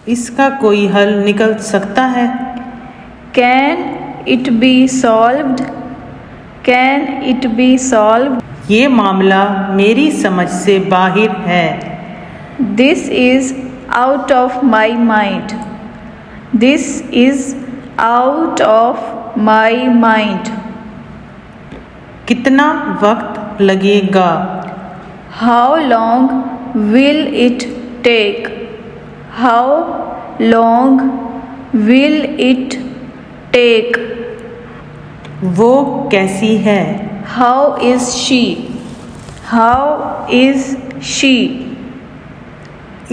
इसका कोई हल निकल सकता है? Can it be solved? Can it be solved? ये मामला मेरी समझ से बाहर है। This is out of my mind. This is out of my mind. कितना वक्त लगेगा? How long will it take? How long will it take? वो कैसी है? How is she? How is she?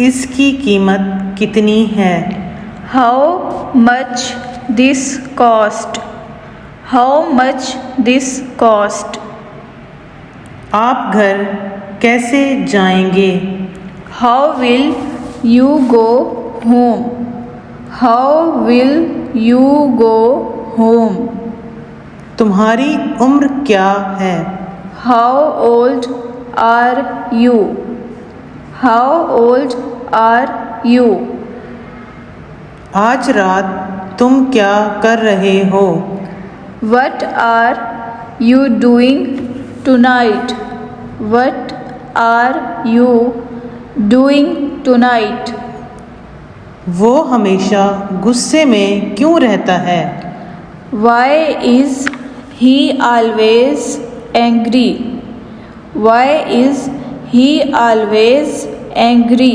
इसकी कीमत कितनी है? How much this cost? How much this cost? आप घर कैसे जाएंगे? How will you go home? How will you go home? तुम्हारी उम्र क्या है? How old are you? How old are you? आज रात तुम क्या कर रहे हो? What are you doing tonight? What are you doing tonight? वो हमेशा गुस्से में क्यों रहता है? Why is he always angry? Why is he always angry?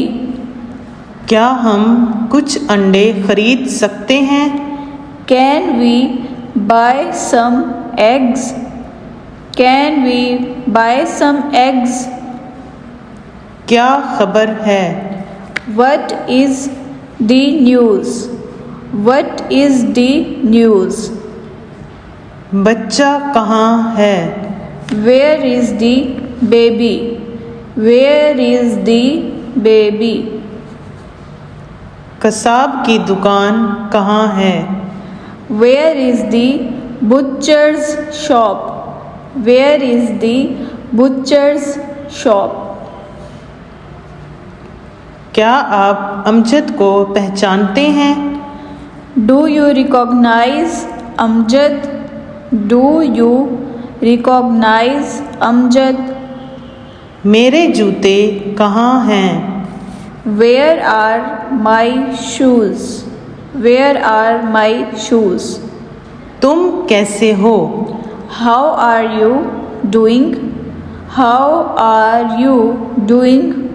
क्या हम कुछ अंडे खरीद सकते हैं? Can we buy some eggs? Can we buy some eggs? क्या खबर है? What is the news? What is the news? बच्चा कहाँ है? Where is the baby? Where is the baby? Kasab की दुकान कहाँ है? Where is the butcher's shop? Where is the butcher's shop? क्या आप अमजद को पहचानते हैं? Do you recognize Amjad? Do you recognize Amjad? मेरे जूते कहाँ हैं? Where are my shoes? Where are my shoes? तुम कैसे हो? How are you doing? How are you doing?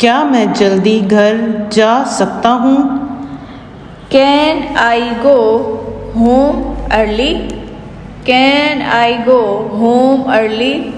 क्या मैं जल्दी घर जा सकता हूँ? Can I go home early? Can I go home early?